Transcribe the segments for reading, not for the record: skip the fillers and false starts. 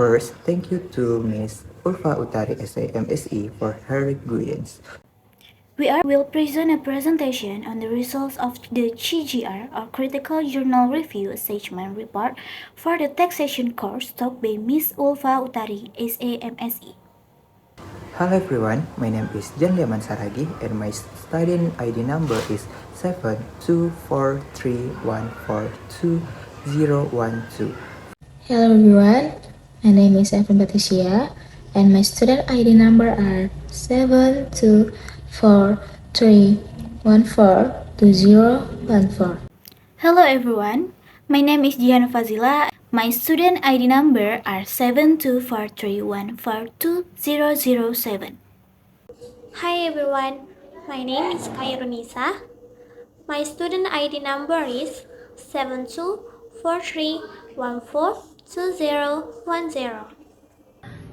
First, thank you to Ms. Ulfa Utari SAMSE for her guidance. We will present a presentation on the results of the CGR or Critical Journal Review Assessment Report for the taxation course taught by Ms. Ulfa Utari SAMSE. Hello everyone, my name is Jan Liaman Saragi and my student ID number is 7243142012. Hello everyone, my name is Evan Patricia and my student ID number are 7243142014. Hello everyone, my name is Jihan Fazila. My student ID number are 7243142007. Hi everyone, my name is Kairunisa. My student ID number is 7243142010.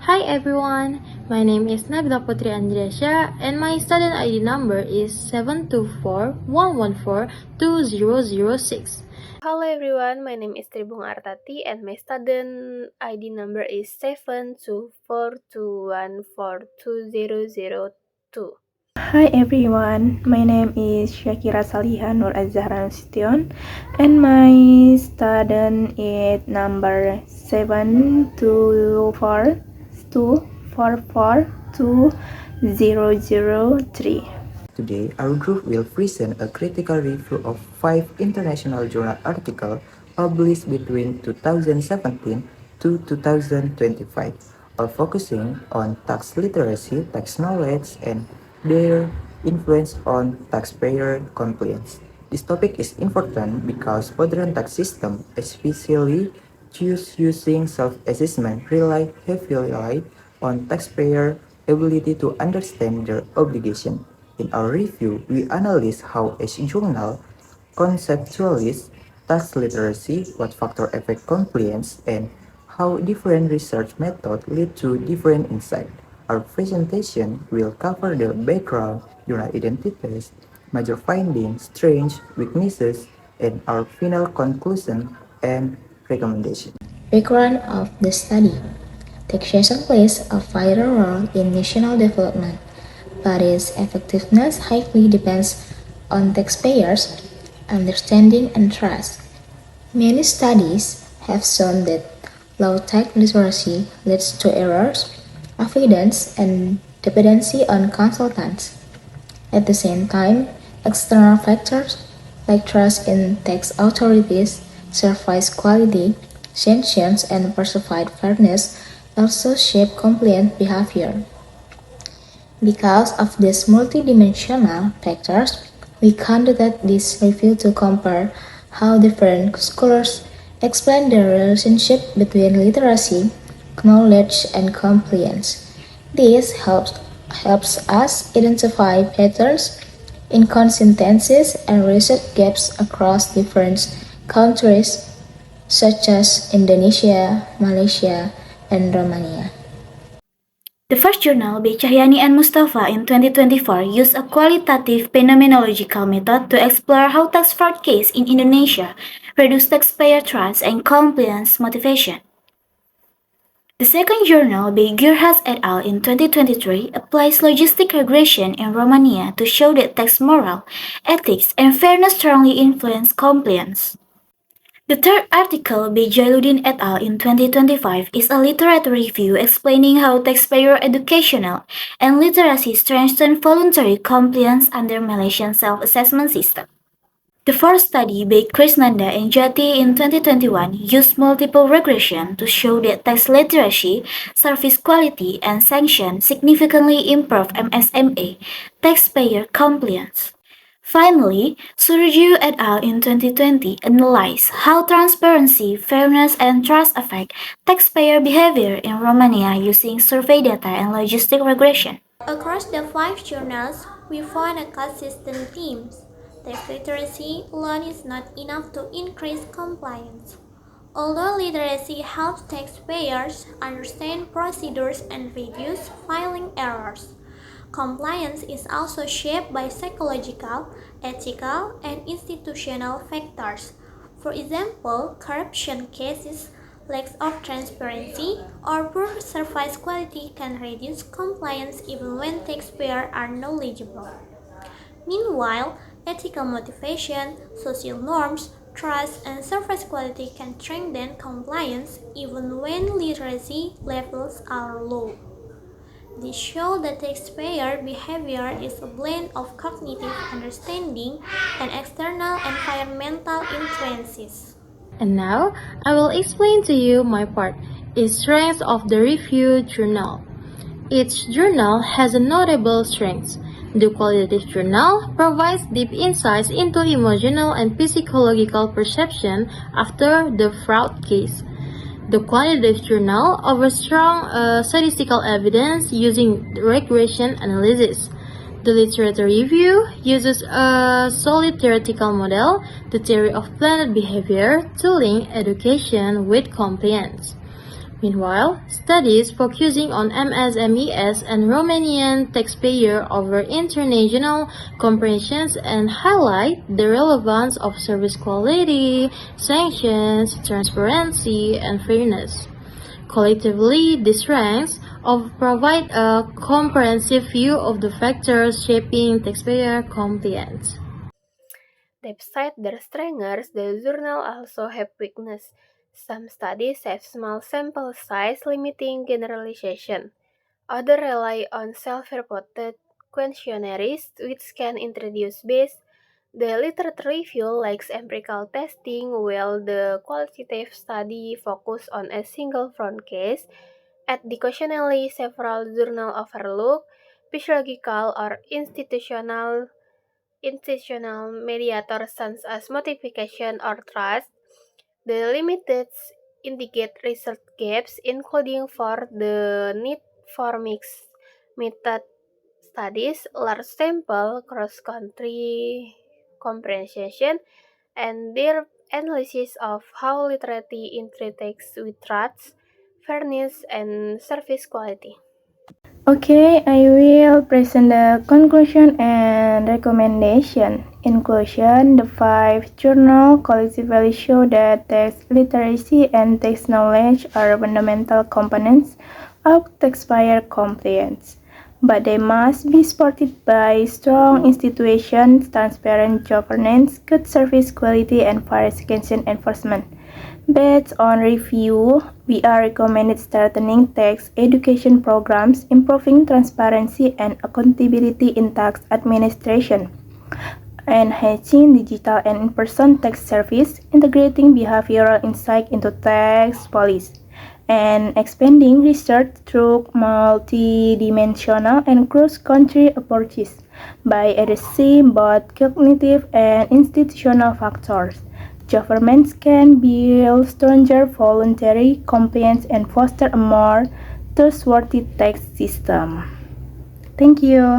Hi everyone, my name is Nabila Putri Andriasya and my student ID number is 72411420006. Hello everyone, my name is Tribung Artati and my student ID number is 7242142002. Hi everyone, my name is Shakira Saliha Nur Azhara Nasution and my student ID number 7242442003. Today, our group will present a critical review of 5 international journal articles published between 2017 to 2025, all focusing on tax literacy, tax knowledge, and their influence on taxpayer compliance. This topic is important because modern tax system, especially those using self-assessment, rely heavily on taxpayer ability to understand their obligation. In our review, we analyze how a journal conceptualizes tax literacy, what factors affect compliance, and how different research methods lead to different insights. Our presentation will cover the background, journal identities, major findings, strengths, weaknesses, and our final conclusion and recommendation. Background of the study. Taxation plays a vital role in national development, but its effectiveness highly depends on taxpayers' understanding and trust. Many studies have shown that low tax literacy leads to errors, avoidance, and dependency on consultants. At the same time, external factors like trust in tax authorities, service quality, sanctions, and perceived fairness also shape compliant behavior. Because of these multidimensional factors, we conducted this review to compare how different scholars explain the relationship between literacy, knowledge, and compliance. This helps us identify patterns, inconsistencies, and research gaps across different countries such as Indonesia, Malaysia, and Romania. The first journal by Cahyani and Mustafa in 2024 used a qualitative phenomenological method to explore how tax fraud cases in Indonesia reduce taxpayer trust and compliance motivation. The second journal by Gerhard et al. In 2023 applies logistic regression in Romania to show that tax moral, ethics, and fairness strongly influence compliance. The third article by Jailuddin et al. In 2025 is a literature review explaining how taxpayer educational and literacy strengthen voluntary compliance under Malaysian self-assessment system. The fourth study by Krisnanda and Jati in 2021 used multiple regression to show that tax literacy, service quality, and sanction significantly improve MSMA taxpayer compliance. Finally, Suraju et al. In 2020 analyzed how transparency, fairness, and trust affect taxpayer behavior in Romania using survey data and logistic regression. Across the 5 journals, we found a consistent themes. Tax literacy alone is not enough to increase compliance. Although literacy helps taxpayers understand procedures and reduce filing errors, compliance is also shaped by psychological, ethical, and institutional factors. For example, corruption cases lack of transparency, or poor service quality can reduce compliance even when taxpayers are knowledgeable. Meanwhile, ethical motivation, social norms, trust, and service quality can strengthen compliance even when literacy levels are low. This shows that taxpayer behavior is a blend of cognitive understanding and external environmental influences. And now, I will explain to you my part, is strengths of the review journal. Each journal has a notable strengths. The qualitative journal provides deep insights into emotional and psychological perception after the fraud case. The quantitative journal offers strong statistical evidence using regression analysis. The literature review uses a solid theoretical model, the theory of planned behavior, to link education with compliance. Meanwhile, studies focusing on MSMEs and Romanian taxpayer over international comparisons and highlight the relevance of service quality, sanctions, transparency, and fairness. Collectively, these strengths provide a comprehensive view of the factors shaping taxpayer compliance. Despite their strengths, the journal also have weakness. Some studies have small sample size limiting generalization. Others rely on self-reported questionnaires which can introduce bias. The literature review lacks empirical testing while the qualitative study focus on a single front case. Additionally, several journals overlook physiological or institutional mediators such as motivation or trust. The limited indicate research gaps, including for the need for mixed method studies, large sample, cross-country comprehension, and their analysis of how literacy interacts with trust, fairness, and service quality. Okay, I will present the conclusion and recommendation. In conclusion, the five journals collectively show that tax literacy and tax knowledge are fundamental components of taxpayer compliance. But they must be supported by strong institutions, transparent governance, good service quality, and fair execution enforcement. Based on review, we are recommended strengthening tax education programs, improving transparency and accountability in tax administration, enhancing digital and in-person tax service, integrating behavioral insight into tax policy, and expanding research through multidimensional and cross-country approaches by addressing both cognitive and institutional factors. Governments can build stronger voluntary compliance and foster a more trustworthy tax system. Thank you.